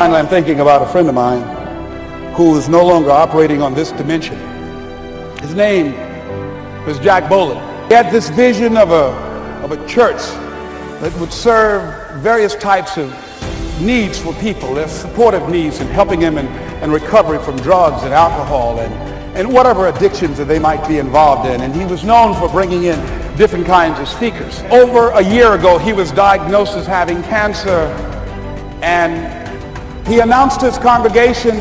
And I'm thinking about a friend of mine who is no longer operating on this dimension. His name was Jack Boland. He had this vision of a church that would serve various types of needs for people, their supportive needs, and helping them in recovery from drugs and alcohol and whatever addictions that they might be involved in. And he was known for bringing in different kinds of speakers. Over a year ago, he was diagnosed as having cancer, and he announced to his congregation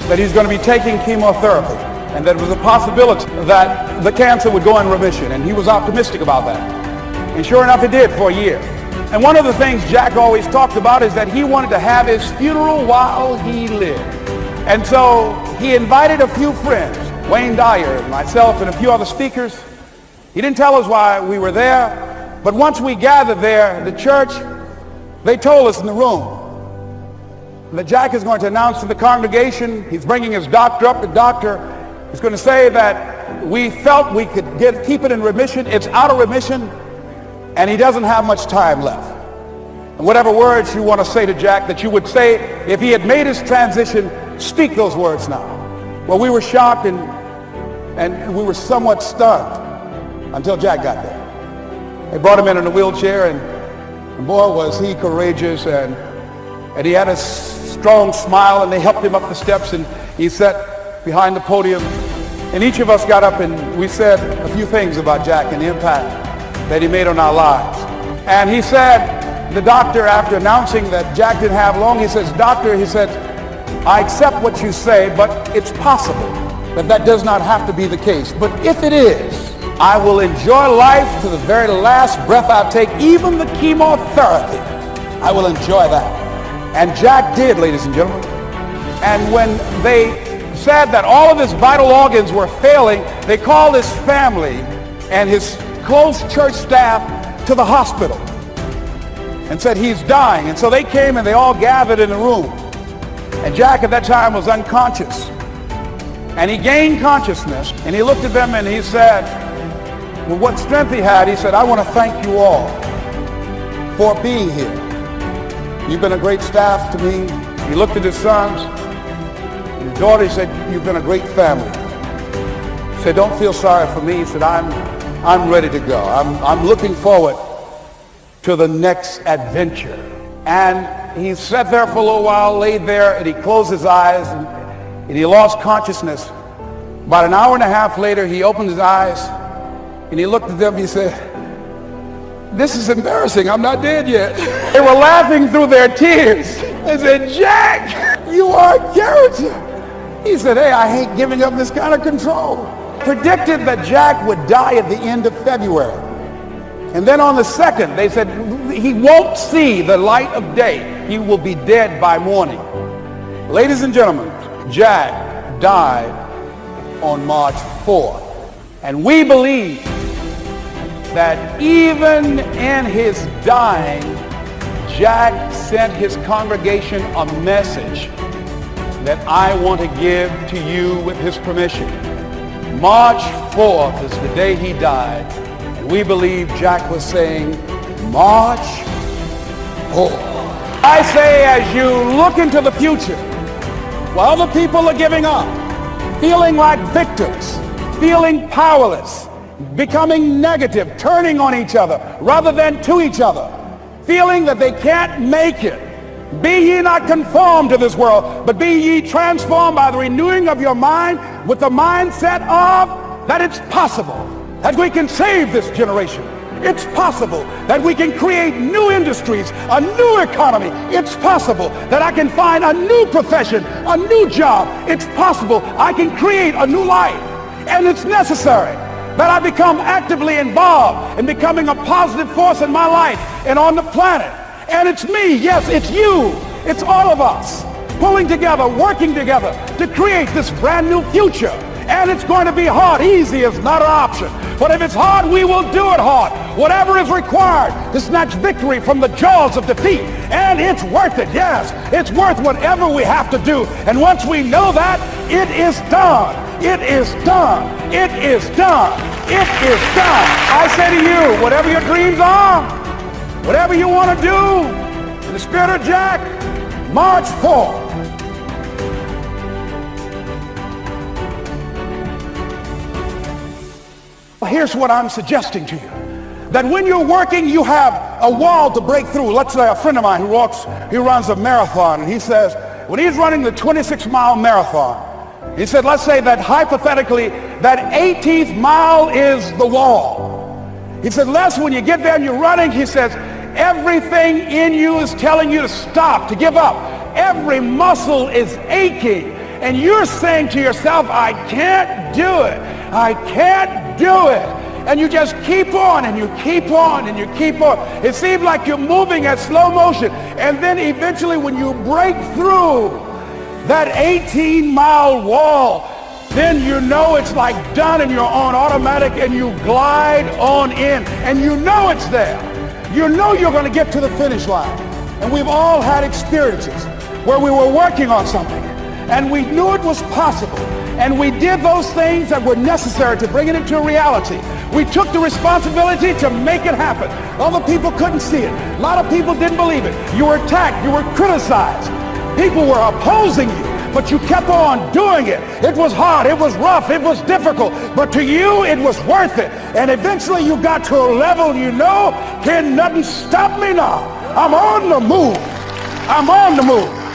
that he's going to be taking chemotherapy and that it was a possibility that the cancer would go in remission, and he was optimistic about that. And sure enough, it did for a year. And one of the things Jack always talked about is that he wanted to have his funeral while he lived. And so he invited a few friends, Wayne Dyer, myself, and a few other speakers. He didn't tell us why we were there, but once we gathered there, the church, they told us in the room that Jack is going to announce to the congregation, he's bringing his doctor up. The doctor is going to say that we felt we could keep it in remission. It's out of remission, and he doesn't have much time left. And whatever words you want to say to Jack that you would say if he had made his transition, speak those words now. Well, we were shocked and we were somewhat stunned until Jack got there. They brought him in a wheelchair, and boy, was he courageous, and he had a strong smile, and they helped him up the steps, and he sat behind the podium, and each of us got up and we said a few things about Jack and the impact that he made on our lives. And he said, the doctor, after announcing that Jack didn't have long, he says, "Doctor," he said, "I accept what you say, but it's possible that does not have to be the case. But if it is, I will enjoy life to the very last breath I take, even the chemotherapy. I will enjoy that." And Jack did, ladies and gentlemen. And when they said that all of his vital organs were failing, they called his family and his close church staff to the hospital and said, "He's dying." And so they came and they all gathered in the room. And Jack at that time was unconscious. And he gained consciousness, and he looked at them and he said, with what strength he had, he said, "I want to thank you all for being here. You've been a great staff to me." He looked at his sons and his daughter. He said, "You've been a great family." He said, "Don't feel sorry for me." He said, I'm ready to go. I'm looking forward to the next adventure." And he sat there for a little while, laid there, and he closed his eyes, and he lost consciousness. About an hour and a half later, he opened his eyes, and he looked at them. He said, "This is embarrassing. I'm not dead yet." They were laughing through their tears. They said, "Jack, you are a character." He said, "Hey, I hate giving up this kind of control." Predicted that Jack would die at the end of February. And then on the 2nd, they said, he won't see the light of day. He will be dead by morning. Ladies and gentlemen, Jack died on March 4th. And we believe that even in his dying, Jack sent his congregation a message that I want to give to you with his permission. March 4th is the day he died, and we believe Jack was saying, March 4th. I say, as you look into the future, while other people are giving up, feeling like victims, feeling powerless, becoming negative, turning on each other rather than to each other, feeling that they can't make it, be ye not conformed to this world, but be ye transformed by the renewing of your mind with the mindset of that it's possible that we can save this generation. It's possible that we can create new industries, a new economy. It's possible that I can find a new profession, a new job. It's possible I can create a new life. And it's necessary that I become actively involved in becoming a positive force in my life and on the planet. And it's me, yes, it's you, it's all of us pulling together, working together to create this brand new future. And it's going to be hard. Easy is not an option. But if it's hard, we will do it hard. Whatever is required to snatch victory from the jaws of defeat. And it's worth it, yes. It's worth whatever we have to do. And once we know that, it is done. It is done. It is done. It is done. I say to you, whatever your dreams are, whatever you want to do, in the spirit of Jack, march forward. Here's what I'm suggesting to you. That when you're working, you have a wall to break through. Let's say a friend of mine who runs a marathon, and he says, when he's running the 26-mile marathon, he said, let's say that hypothetically, that 18th mile is the wall. He said, Les, when you get there and you're running, he says, everything in you is telling you to stop, to give up. Every muscle is aching, and you're saying to yourself, I can't do it. I can't do it. And you just keep on and you keep on and you keep on. It seems like you're moving at slow motion. And then eventually when you break through that 18-mile wall, then you know it's like done and you're on automatic and you glide on in. And you know it's there. You know you're going to get to the finish line. And we've all had experiences where we were working on something and we knew it was possible. And we did those things that were necessary to bring it into reality. We took the responsibility to make it happen. Other people couldn't see it. A lot of people didn't believe it. You were attacked. You were criticized. People were opposing you, but you kept on doing it. It was hard. It was rough. It was difficult. But to you, it was worth it. And eventually you got to a level you know, can nothing stop me now. I'm on the move. I'm on the move.